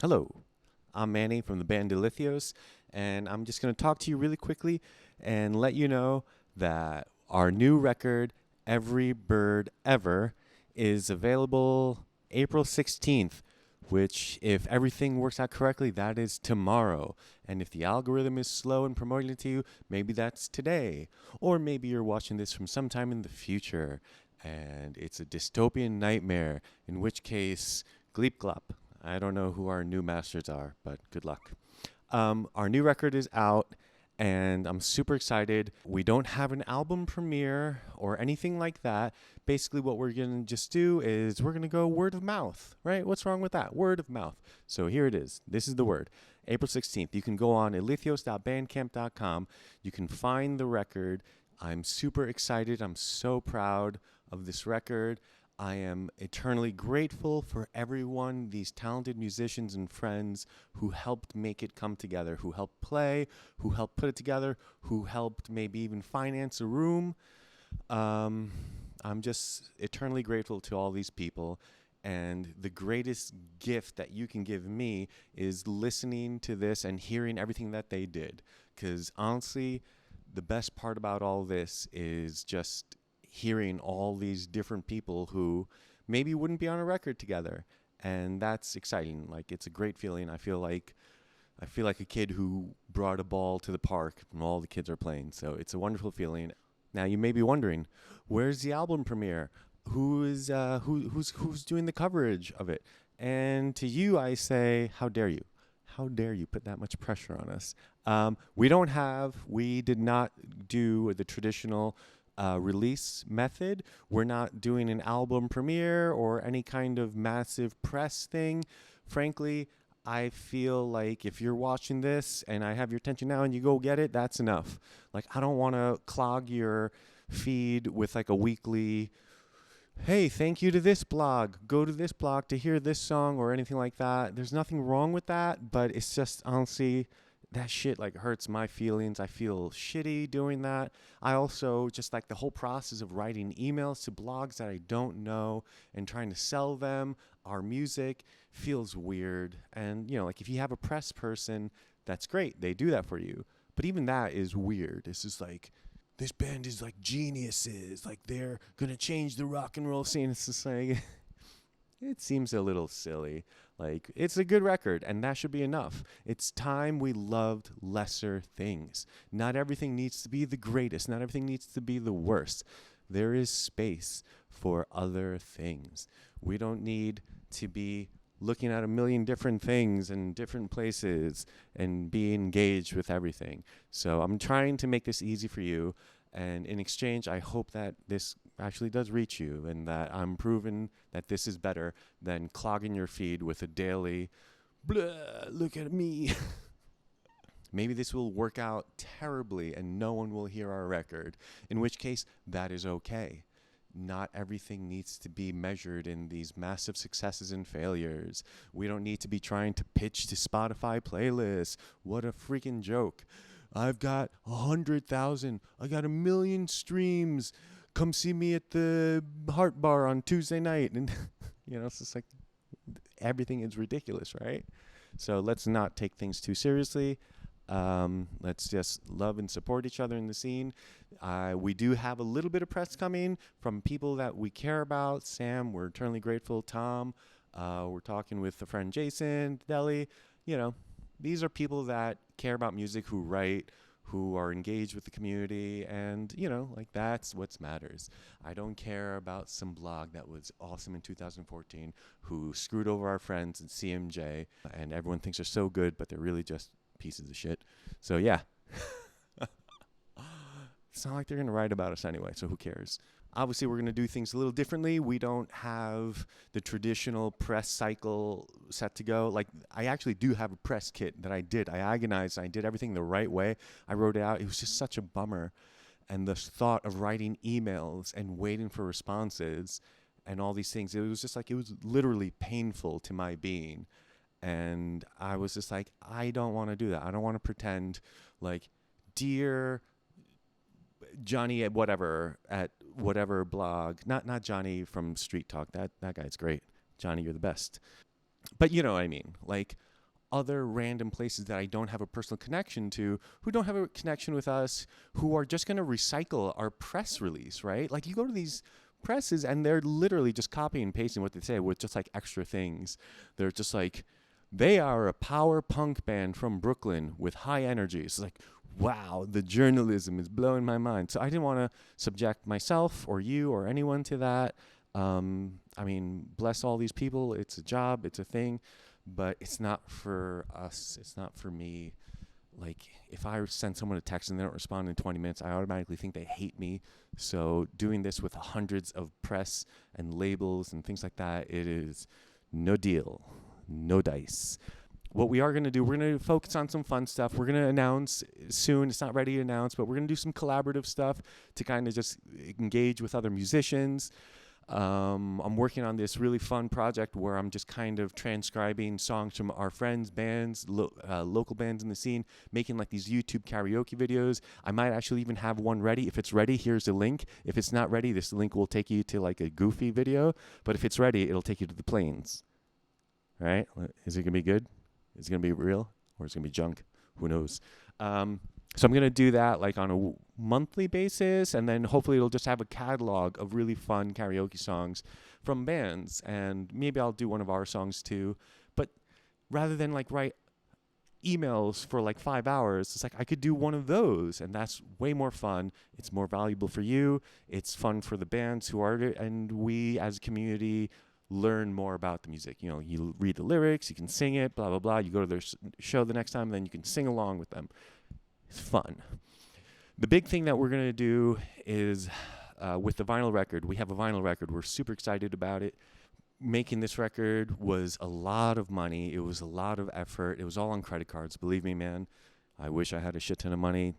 Hello, I'm Manny from the band Delithios, and I'm just going to talk to you really quickly and let you know that our new record, Every Bird Ever, is available April 16th, which, if everything works out correctly, that is tomorrow. And if the algorithm is slow in promoting it to you, maybe that's today. Or maybe you're watching this from sometime in the future and it's a dystopian nightmare, in which case, Gleep Glop. I don't know who our new masters are, but good luck. Our new record is out, and I'm super excited. We don't have an album premiere or anything like that. Basically, what we're going to just do is we're going to go word of mouth, right? What's wrong with that? Word of mouth. So here it is. This is the word. April 16th. You can go on elithios.bandcamp.com. You can find the record. I'm super excited. I'm so proud of this record. I am eternally grateful for everyone, these talented musicians and friends who helped make it come together, who helped play, who helped put it together, who helped maybe even finance a room. Um, I'm just eternally grateful to all these people. And the greatest gift that you can give me is listening to this and hearing everything that they did. Because honestly, the best part about all this is just hearing all these different people who maybe wouldn't be on a record together, and that's exciting. Like, it's a great feeling. I feel like a kid who brought a ball to the park and all the kids are playing. So it's a wonderful feeling. Now you may be wondering, where's the album premiere? Who's doing the coverage of it? And to you I say, how dare you? How dare you put that much pressure on us? We did not do the traditional release method. We're not doing an album premiere or any kind of massive press thing. Frankly, I feel like if you're watching this and I have your attention now and you go get it, that's enough. Like, I don't want to clog your feed with like a weekly, hey, thank you to this blog, go to this blog to hear this song or anything like that. There's nothing wrong with that, but it's just honestly, that shit like hurts my feelings. I feel shitty doing that. I also just like the whole process of writing emails to blogs that I don't know and trying to sell them our music feels weird. And like, if you have a press person, that's great. They do that for you. But even that is weird. It's just like, this band is like geniuses. Like, they're going to change the rock and roll scene. It's just like, it seems a little silly. Like, it's a good record, and that should be enough. It's time we loved lesser things. Not everything needs to be the greatest. Not everything needs to be the worst. There is space for other things. We don't need to be looking at a million different things in different places and be engaged with everything. So I'm trying to make this easy for you. And in exchange, I hope that this actually does reach you and that I'm proven that this is better than clogging your feed with a daily, blah, look at me. Maybe this will work out terribly and no one will hear our record, in which case that is okay. Not everything needs to be measured in these massive successes and failures. We don't need to be trying to pitch to Spotify playlists. What a freaking joke. I've got 100,000. I got 1,000,000 streams. Come see me at the Heart Bar on Tuesday night. And, it's just like everything is ridiculous, right? So let's not take things too seriously. Let's just love and support each other in the scene. We do have a little bit of press coming from people that we care about. Sam, we're eternally grateful. Tom, we're talking with a friend Jason, Deli. These are people that care about music, who write, who are engaged with the community, and like, that's what matters. I don't care about some blog that was awesome in 2014 who screwed over our friends at CMJ and everyone thinks they're so good, but they're really just pieces of shit. So yeah. It's not like they're going to write about us anyway, so who cares? Obviously, we're going to do things a little differently. We don't have the traditional press cycle set to go. Like, I actually do have a press kit that I did. I agonized. I did everything the right way. I wrote it out. It was just such a bummer. And the thought of writing emails and waiting for responses and all these things, it was just like, it was literally painful to my being. And I was just like, I don't want to do that. I don't want to pretend like, dear Johnny at whatever blog, not Johnny from Street Talk. That guy's great. Johnny, you're the best. But you know what I mean. Like, other random places that I don't have a personal connection to, who don't have a connection with us, who are just going to recycle our press release, right? Like you go to these presses and they're literally just copying and pasting what they say with just like extra things. They're just like, they are a power punk band from Brooklyn with high energy. It's like, wow, the journalism is blowing my mind. So I didn't want to subject myself or you or anyone to that. I mean, bless all these people. It's a job, it's a thing, but it's not for us. It's not for me. Like, if I send someone a text and they don't respond in 20 minutes, I automatically think they hate me. So doing this with hundreds of press and labels and things like that, it is no deal, no dice. What we are going to do, we're going to focus on some fun stuff. We're going to announce soon. It's not ready to announce, but we're going to do some collaborative stuff to kind of just engage with other musicians. I'm working on this really fun project where I'm just kind of transcribing songs from our friends, bands, local bands in the scene, making like these YouTube karaoke videos. I might actually even have one ready. If it's ready, here's the link. If it's not ready, this link will take you to like a goofy video. But if it's ready, it'll take you to the plains. All right? Is it going to be good? Is it going to be real? Or is it going to be junk? Who knows? So I'm going to do that like on a monthly basis, and then hopefully it'll just have a catalog of really fun karaoke songs from bands, and maybe I'll do one of our songs too. But rather than like write emails for like 5 hours, it's like I could do one of those, and that's way more fun. It's more valuable for you. It's fun for the bands who are it, and we as a community learn more about the music. You know, you read the lyrics, you can sing it, blah, blah, blah. You go to their show the next time, and then you can sing along with them. It's fun. The big thing that we're going to do is with the vinyl record. We have a vinyl record. We're super excited about it. Making this record was a lot of money. It was a lot of effort. It was all on credit cards. Believe me, man, I wish I had a shit ton of money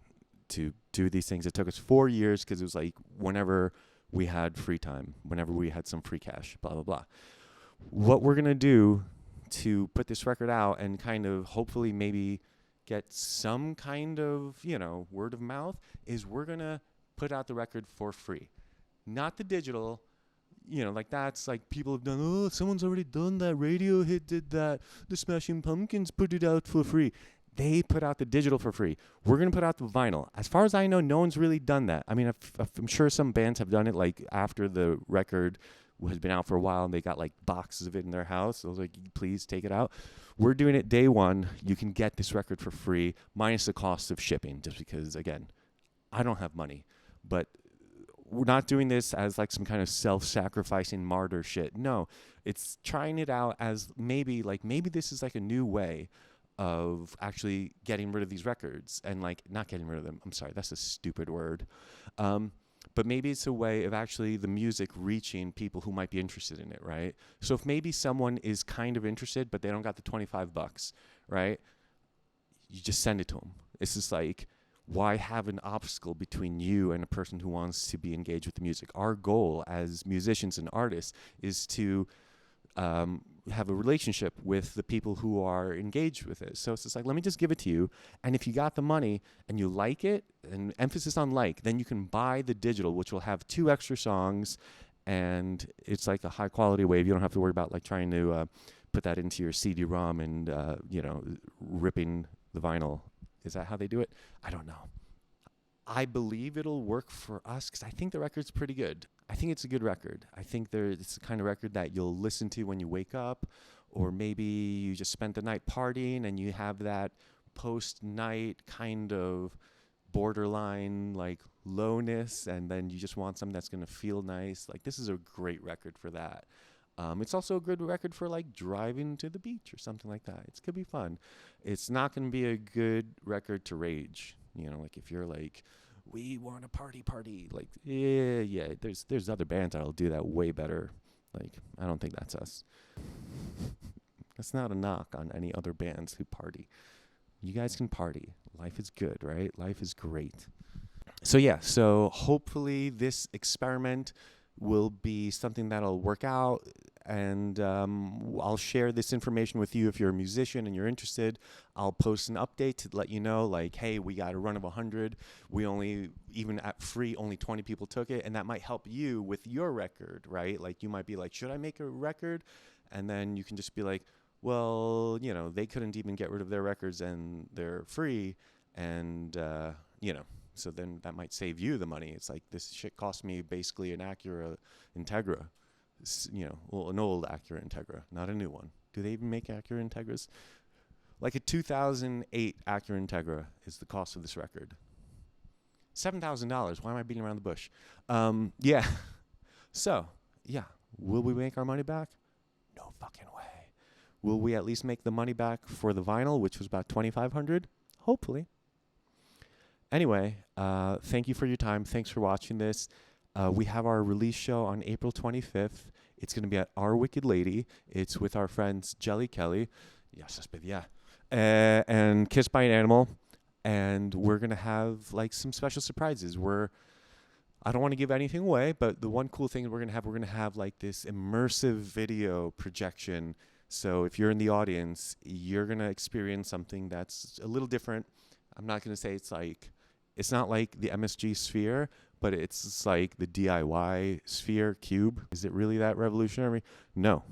to do these things. It took us 4 years because it was like whenever we had free time, whenever we had some free cash, blah, blah, blah. What we're going to do to put this record out and kind of hopefully maybe get some kind of, word of mouth is we're going to put out the record for free. Not the digital, like that's like people have done, oh, someone's already done that. Radiohead did that. The Smashing Pumpkins put it out for free. They put out the digital for free. We're going to put out the vinyl. As far as I know, no one's really done that. I mean, I'm sure some bands have done it like after the record has been out for a while and they got like boxes of it in their house. I was like, please take it out. We're doing it day one. You can get this record for free minus the cost of shipping, just because, again, I don't have money. But we're not doing this as like some kind of self-sacrificing martyr shit. No, it's trying it out as maybe this is like a new way of actually getting rid of these records and like not getting rid of them. I'm sorry, that's a stupid word. But maybe it's a way of actually the music reaching people who might be interested in it, right? So if maybe someone is kind of interested, but they don't got the $25, right? You just send it to them. It's just like, why have an obstacle between you and a person who wants to be engaged with the music? Our goal as musicians and artists is to have a relationship with the people who are engaged with it. So it's just like, let me just give it to you. And if you got the money and you like it, and emphasis on like, then you can buy the digital, which will have 2 extra songs. And it's like a high quality wave. You don't have to worry about like trying to put that into your CD-ROM and, ripping the vinyl. Is that how they do it? I don't know. I believe it'll work for us because I think the record's pretty good. I think it's a good record. I think it's the kind of record that you'll listen to when you wake up, or maybe you just spent the night partying and you have that post-night kind of borderline like lowness, and then you just want something that's going to feel nice. Like, this is a great record for that. It's also a good record for like driving to the beach or something like that. It could be fun. It's not going to be a good record to rage. Like if you're like, we want a party, like, yeah, there's other bands that'll do that way better. Like, I don't think that's us. That's not a knock on any other bands who party. You guys can party. Life is good, right? Life is great. So hopefully this experiment will be something that'll work out, and I'll share this information with you if you're a musician and you're interested. I'll post an update to let you know, like, hey, we got a run of 100. We only, even at free, only 20 people took it, and that might help you with your record, right? Like, you might be like, should I make a record? And then you can just be like, Well, they couldn't even get rid of their records and they're free. And, so then that might save you the money. It's like this shit cost me basically an Acura Integra, well, an old Acura Integra, not a new one. Do they even make Acura Integras? Like a 2008 Acura Integra is the cost of this record. $7,000. Why am I beating around the bush? Yeah. So, yeah. Will we make our money back? No fucking way. Will we at least make the money back for the vinyl, which was about $2,500? Hopefully. Anyway, thank you for your time. Thanks for watching this. We have our release show on April 25th. It's going to be at Our Wicked Lady. It's with our friends Jelly Kelly. Yes, yeah. And Kissed by an Animal. And we're going to have like some special surprises. I don't want to give anything away, but the one cool thing we're going to have like this immersive video projection. So if you're in the audience, you're going to experience something that's a little different. I'm not going to say it's not like the MSG Sphere, but it's like the DIY Sphere Cube. Is it really that revolutionary? No.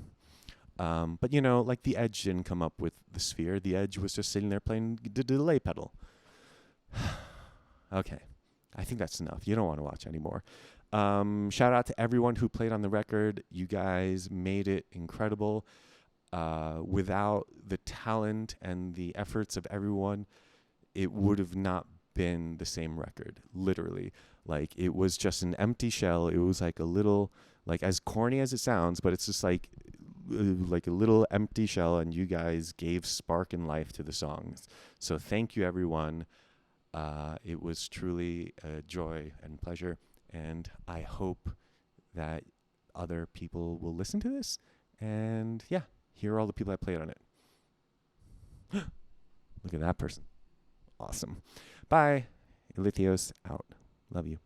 But like the Edge didn't come up with the Sphere. The Edge was just sitting there playing the delay pedal. Okay. I think that's enough. You don't want to watch anymore. Shout out to everyone who played on the record. You guys made it incredible. Without the talent and the efforts of everyone, it would have not been the same record. Literally. Like, it was just an empty shell. It was like a little, like, as corny as it sounds, but it's just like a little empty shell, and you guys gave spark and life to the songs. So thank you, everyone. It was truly a joy and pleasure, and I hope that other people will listen to this and, yeah, hear all the people that played on it. Look at that person. Awesome. Bye. Elithios out. Love you.